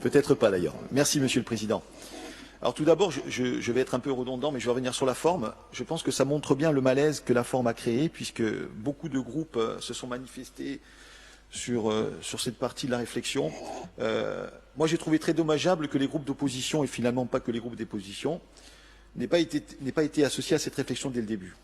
Peut-être pas d'ailleurs. Merci Monsieur le Président. Alors tout d'abord, je vais être un peu redondant, mais je vais revenir sur la forme. Je pense que ça montre bien le malaise que la forme a créé, puisque beaucoup de groupes se sont manifestés sur cette partie de la réflexion. Moi, j'ai trouvé très dommageable que les groupes d'opposition, et finalement pas que les groupes d'opposition, n'aient pas été associés à cette réflexion dès le début.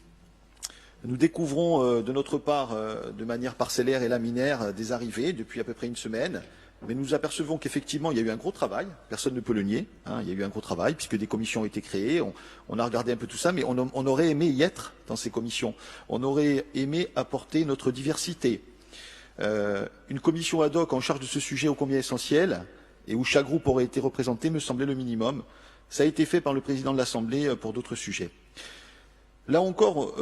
Nous découvrons de notre part, de manière parcellaire et laminaire, des arrivées depuis à peu près une semaine. Mais nous apercevons qu'effectivement, il y a eu un gros travail, personne ne peut le nier, hein, il y a eu un gros travail, puisque des commissions ont été créées, on a regardé un peu tout ça, mais on aurait aimé y être dans ces commissions. On aurait aimé apporter notre diversité. Une commission ad hoc en charge de ce sujet ô combien essentiel, et où chaque groupe aurait été représenté, me semblait le minimum. Ça a été fait par le président de l'Assemblée pour d'autres sujets. Là encore,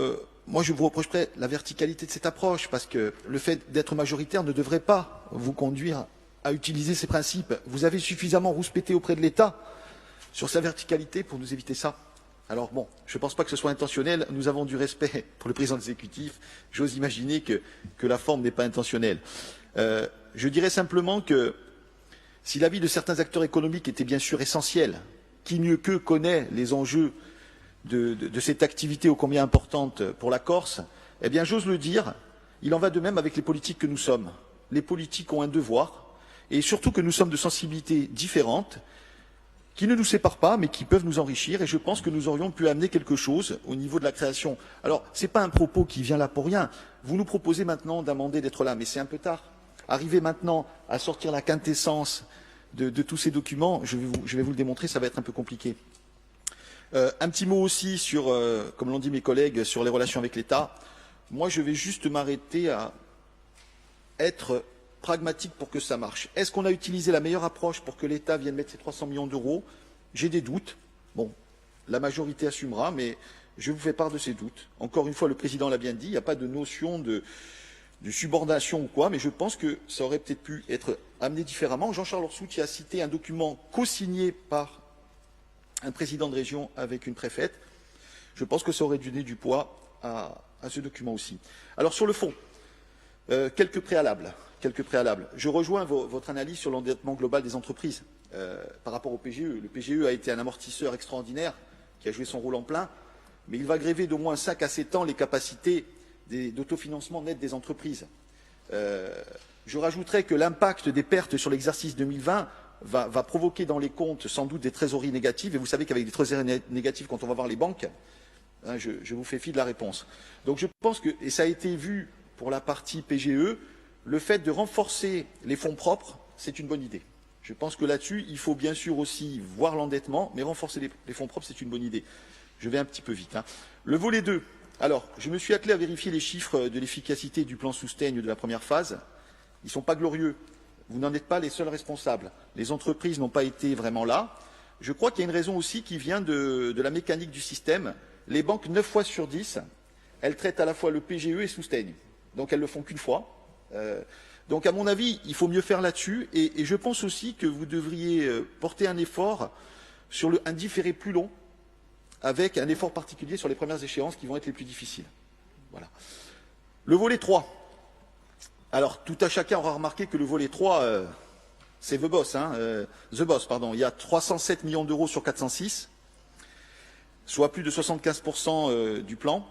moi je vous reprocherais la verticalité de cette approche, parce que le fait d'être majoritaire ne devrait pas vous conduire à utiliser ces principes. Vous avez suffisamment rouspété auprès de l'État sur sa verticalité pour nous éviter ça. Alors bon, je ne pense pas que ce soit intentionnel. Nous avons du respect pour le président de l'exécutif. J'ose imaginer que la forme n'est pas intentionnelle. Je dirais simplement que si l'avis de certains acteurs économiques était bien sûr essentiel, qui mieux qu'eux connaît les enjeux de cette activité ô combien importante pour la Corse, eh bien j'ose le dire, il en va de même avec les politiques que nous sommes. Les politiques ont un devoir, et surtout que nous sommes de sensibilités différentes, qui ne nous séparent pas, mais qui peuvent nous enrichir, et je pense que nous aurions pu amener quelque chose au niveau de la création. Alors, ce n'est pas un propos qui vient là pour rien. Vous nous proposez maintenant d'amender, d'être là, mais c'est un peu tard. Arriver maintenant à sortir la quintessence de tous ces documents, je vais vous le démontrer, ça va être un peu compliqué. Un petit mot aussi sur, comme l'ont dit mes collègues, sur les relations avec l'État. Moi, je vais juste m'arrêter à être pragmatique pour que ça marche. Est-ce qu'on a utilisé la meilleure approche pour que l'État vienne mettre ses 300 millions d'euros? J'ai des doutes. Bon, la majorité assumera, mais je vous fais part de ces doutes. Encore une fois, le Président l'a bien dit, il n'y a pas de notion de subordination ou quoi, mais je pense que ça aurait peut-être pu être amené différemment. Jean-Charles Orsout a cité un document co-signé par un président de région avec une préfète. Je pense que ça aurait donné du poids à ce document aussi. Alors sur le fond, quelques préalables. Je rejoins votre analyse sur l'endettement global des entreprises par rapport au PGE. Le PGE a été un amortisseur extraordinaire qui a joué son rôle en plein, mais il va gréver d'au moins 5 à 7 ans les capacités d'autofinancement net des entreprises. Je rajouterai que l'impact des pertes sur l'exercice 2020 va provoquer dans les comptes sans doute des trésoreries négatives, et vous savez qu'avec des trésoreries négatives, quand on va voir les banques, hein, je vous fais fi de la réponse. Donc je pense que, et ça a été vu pour la partie PGE, le fait de renforcer les fonds propres, c'est une bonne idée. Je pense que là-dessus, il faut bien sûr aussi voir l'endettement, mais renforcer les fonds propres, c'est une bonne idée. Je vais un petit peu vite. Hein. Le volet 2. Alors, je me suis attelé à vérifier les chiffres de l'efficacité du plan Soustaigne de la première phase. Ils ne sont pas glorieux. Vous n'en êtes pas les seuls responsables. Les entreprises n'ont pas été vraiment là. Je crois qu'il y a une raison aussi qui vient de la mécanique du système. Les banques, 9 fois sur 10, elles traitent à la fois le PGE et Soustaigne. Donc elles ne le font qu'une fois. Donc à mon avis, il faut mieux faire là-dessus. Et je pense aussi que vous devriez porter un effort sur un différé plus long, avec un effort particulier sur les premières échéances qui vont être les plus difficiles. Voilà. Le volet 3. Alors, tout à chacun aura remarqué que le volet 3, c'est The Boss. Il y a 307 millions d'euros sur 406, soit plus de 75% du plan.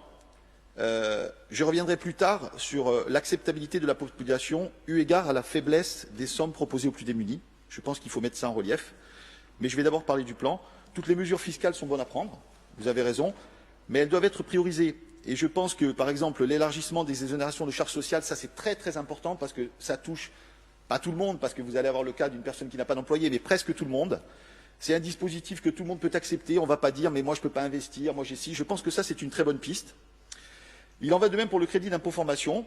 Je reviendrai plus tard sur l'acceptabilité de la population eu égard à la faiblesse des sommes proposées aux plus démunis. Je pense qu'il faut mettre ça en relief. Mais je vais d'abord parler du plan. Toutes les mesures fiscales sont bonnes à prendre, vous avez raison, mais elles doivent être priorisées. Et je pense que, par exemple, l'élargissement des exonérations de charges sociales, ça c'est très très important parce que ça touche pas tout le monde, parce que vous allez avoir le cas d'une personne qui n'a pas d'employé, mais presque tout le monde. C'est un dispositif que tout le monde peut accepter. On ne va pas dire, mais moi je ne peux pas investir, moi j'ai ci. Je pense que ça c'est une très bonne piste. Il en va de même pour le crédit d'impôt formation.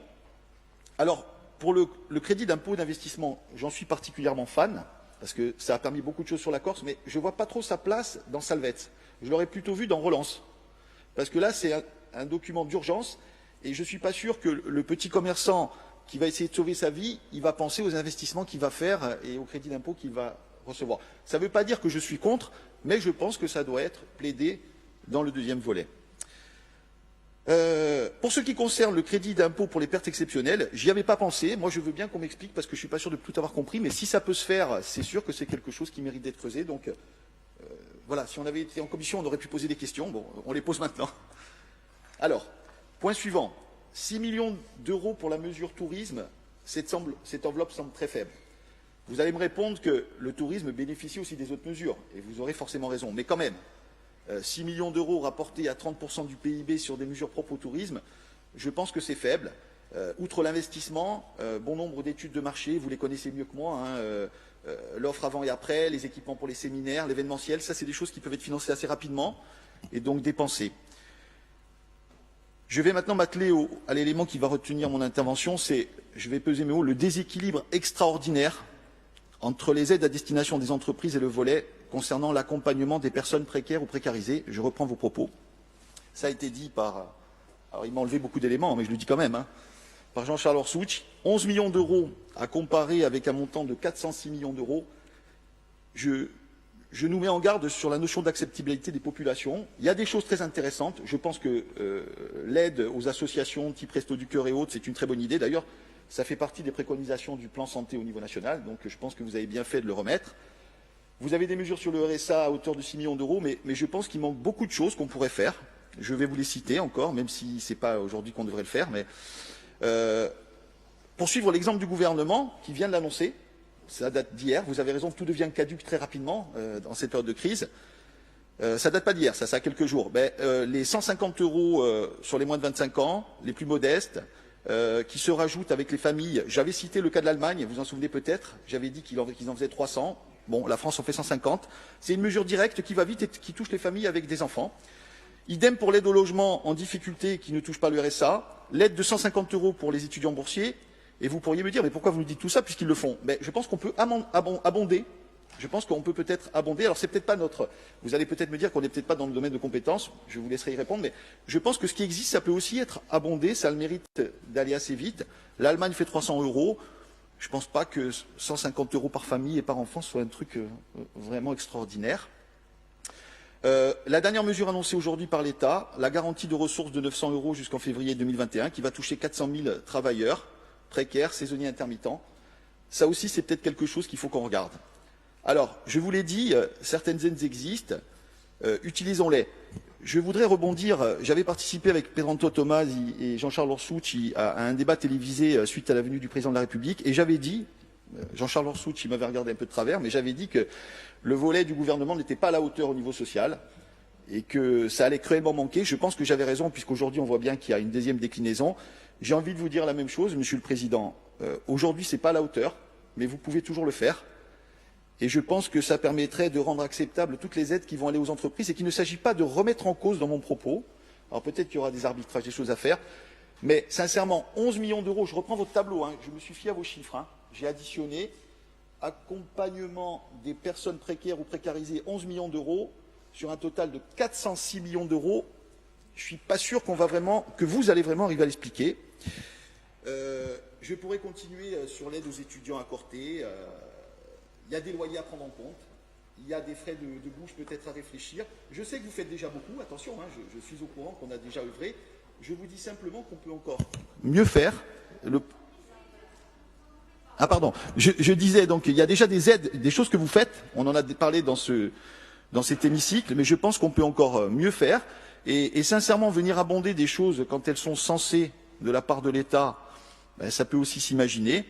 Alors, pour le crédit d'impôt d'investissement, j'en suis particulièrement fan, parce que ça a permis beaucoup de choses sur la Corse, mais je ne vois pas trop sa place dans Salvet. Je l'aurais plutôt vu dans Relance. Parce que là, c'est un document d'urgence, et je ne suis pas sûr que le petit commerçant qui va essayer de sauver sa vie, il va penser aux investissements qu'il va faire et au crédit d'impôt qu'il va recevoir. Ça ne veut pas dire que je suis contre, mais je pense que ça doit être plaidé dans le deuxième volet. Pour ce qui concerne le crédit d'impôt pour les pertes exceptionnelles, j'y avais pas pensé. Moi, je veux bien qu'on m'explique parce que je suis pas sûr de tout avoir compris. Mais si ça peut se faire, c'est sûr que c'est quelque chose qui mérite d'être creusé. Donc, voilà, si on avait été en commission, on aurait pu poser des questions. Bon, on les pose maintenant. Alors, point suivant. 6 millions d'euros pour la mesure tourisme, cette enveloppe semble très faible. Vous allez me répondre que le tourisme bénéficie aussi des autres mesures, et vous aurez forcément raison. Mais quand même, 6 millions d'euros rapportés à 30% du PIB sur des mesures propres au tourisme, je pense que c'est faible. Outre l'investissement, bon nombre d'études de marché, vous les connaissez mieux que moi, hein, l'offre avant et après, les équipements pour les séminaires, l'événementiel, ça c'est des choses qui peuvent être financées assez rapidement et donc dépensées. Je vais maintenant m'atteler à l'élément qui va retenir mon intervention, c'est, je vais peser mes mots, le déséquilibre extraordinaire entre les aides à destination des entreprises et le volet concernant l'accompagnement des personnes précaires ou précarisées. Je reprends vos propos. Ça a été dit par, alors il m'a enlevé beaucoup d'éléments, mais je le dis quand même, hein, par Jean-Charles Orsouch, 11 millions d'euros à comparer avec un montant de 406 millions d'euros. Je nous mets en garde sur la notion d'acceptabilité des populations. Il y a des choses très intéressantes. Je pense que l'aide aux associations type Resto du Cœur et autres, c'est une très bonne idée. D'ailleurs, ça fait partie des préconisations du plan santé au niveau national, donc je pense que vous avez bien fait de le remettre. Vous avez des mesures sur le RSA à hauteur de 6 millions d'euros, mais je pense qu'il manque beaucoup de choses qu'on pourrait faire. Je vais vous les citer encore, même si ce n'est pas aujourd'hui qu'on devrait le faire. Mais pour suivre l'exemple du gouvernement qui vient de l'annoncer, ça date d'hier, vous avez raison, tout devient caduc très rapidement dans cette période de crise. Ça date pas d'hier, ça a quelques jours. Mais, les 150 euros sur les moins de 25 ans, les plus modestes, qui se rajoutent avec les familles. J'avais cité le cas de l'Allemagne, vous en souvenez peut-être, j'avais dit qu'ils en faisaient 300. Bon, la France en fait 150. C'est une mesure directe qui va vite et qui touche les familles avec des enfants. Idem pour l'aide au logement en difficulté qui ne touche pas le RSA, l'aide de 150 euros pour les étudiants boursiers. Et vous pourriez me dire, mais pourquoi vous nous dites tout ça puisqu'ils le font? Mais je pense qu'on peut abonder. Je pense qu'on peut peut-être abonder. Alors c'est peut-être pas notre. Vous allez peut-être me dire qu'on n'est peut-être pas dans le domaine de compétences. Je vous laisserai y répondre. Mais je pense que ce qui existe, ça peut aussi être abondé. Ça a le mérite d'aller assez vite. L'Allemagne fait 300 euros. Je ne pense pas que 150 euros par famille et par enfant soit un truc vraiment extraordinaire. La dernière mesure annoncée aujourd'hui par l'État, la garantie de ressources de 900 euros jusqu'en février 2021, qui va toucher 400 000 travailleurs précaires, saisonniers, intermittents. Ça aussi, c'est peut-être quelque chose qu'il faut qu'on regarde. Alors, je vous l'ai dit, certaines aides existent, utilisons-les. Je voudrais rebondir, j'avais participé avec Pedranto Tomasi et Jean-Charles Orsouch à un débat télévisé suite à la venue du président de la République, et j'avais dit, Jean-Charles Orsouch, il m'avait regardé un peu de travers, mais j'avais dit que le volet du gouvernement n'était pas à la hauteur au niveau social, et que ça allait cruellement manquer. Je pense que j'avais raison, puisqu'aujourd'hui on voit bien qu'il y a une deuxième déclinaison. J'ai envie de vous dire la même chose, Monsieur le Président. Aujourd'hui, ce n'est pas à la hauteur, mais vous pouvez toujours le faire. Et je pense que ça permettrait de rendre acceptables toutes les aides qui vont aller aux entreprises et qu'il ne s'agit pas de remettre en cause dans mon propos. Alors peut-être qu'il y aura des arbitrages, des choses à faire. Mais sincèrement, 11 millions d'euros, je reprends votre tableau, hein, je me suis fié à vos chiffres. Hein, j'ai additionné accompagnement des personnes précaires ou précarisées, 11 millions d'euros, sur un total de 406 millions d'euros. Je ne suis pas sûr que vous allez vraiment arriver à l'expliquer. Je pourrais continuer sur l'aide aux étudiants accordée. Il y a des loyers à prendre en compte. Il y a des frais de bouche peut-être à réfléchir. Je sais que vous faites déjà beaucoup. Attention, hein, je suis au courant qu'on a déjà œuvré. Je vous dis simplement qu'on peut encore mieux faire. Ah pardon. Je disais donc il y a déjà des aides, des choses que vous faites. On en a parlé dans cet hémicycle, mais je pense qu'on peut encore mieux faire. Et sincèrement, venir abonder des choses quand elles sont censées de la part de l'État, ben, ça peut aussi s'imaginer.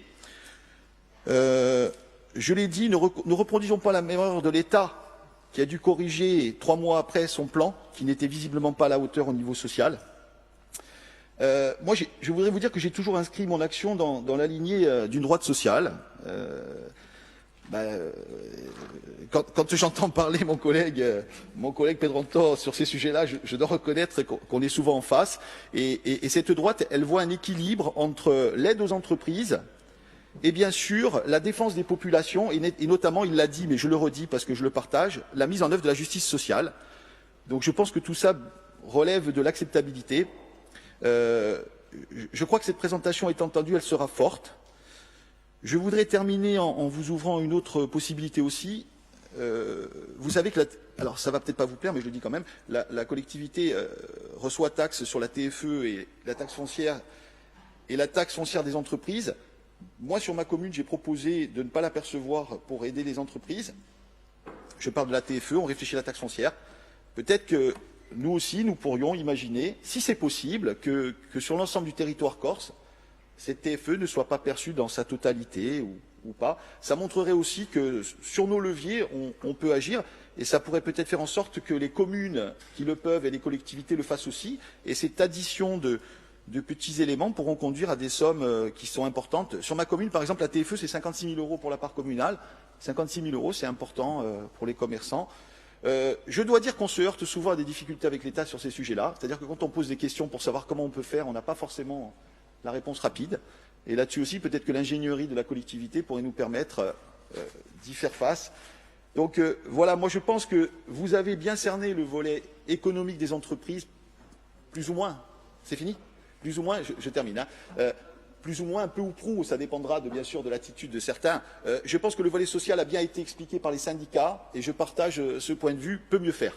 Je l'ai dit, ne reproduisons pas la même erreur de l'État qui a dû corriger 3 mois après son plan, qui n'était visiblement pas à la hauteur au niveau social. Moi, je voudrais vous dire que j'ai toujours inscrit mon action dans la lignée d'une droite sociale. Quand j'entends parler mon collègue Pedranto sur ces sujets-là, je dois reconnaître qu'on est souvent en face. Et cette droite, elle voit un équilibre entre l'aide aux entreprises et bien sûr la défense des populations, et notamment, il l'a dit, mais je le redis parce que je le partage, la mise en œuvre de la justice sociale. Donc je pense que tout ça relève de l'acceptabilité. Je crois que cette présentation est entendue, elle sera forte. Je voudrais terminer en vous ouvrant une autre possibilité aussi. vous savez que, alors ça va peut-être pas vous plaire, mais je le dis quand même, la collectivité reçoit taxe sur la TFE et la taxe foncière des entreprises. Moi, sur ma commune, j'ai proposé de ne pas la percevoir pour aider les entreprises. Je parle de la TFE, on réfléchit à la taxe foncière. Peut-être que nous aussi, nous pourrions imaginer, si c'est possible, que sur l'ensemble du territoire corse, cette TFE ne soit pas perçue dans sa totalité ou pas. Ça montrerait aussi que sur nos leviers, on peut agir et ça pourrait peut-être faire en sorte que les communes qui le peuvent et les collectivités le fassent aussi. Et cette addition de petits éléments pourront conduire à des sommes qui sont importantes. Sur ma commune, par exemple, la TFE, c'est 56 000 € pour la part communale. 56 000 €, c'est important pour les commerçants. Je dois dire qu'on se heurte souvent à des difficultés avec l'État sur ces sujets-là. C'est-à-dire que quand on pose des questions pour savoir comment on peut faire, on n'a pas forcément la réponse rapide. Et là-dessus aussi, peut-être que l'ingénierie de la collectivité pourrait nous permettre d'y faire face. Donc voilà, moi je pense que vous avez bien cerné le volet économique des entreprises, plus ou moins. C'est fini ? Plus ou moins, je termine. Hein. Plus ou moins, un peu ou prou, ça dépendra bien sûr de l'attitude de certains. Je pense que le volet social a bien été expliqué par les syndicats et je partage ce point de vue, peut mieux faire.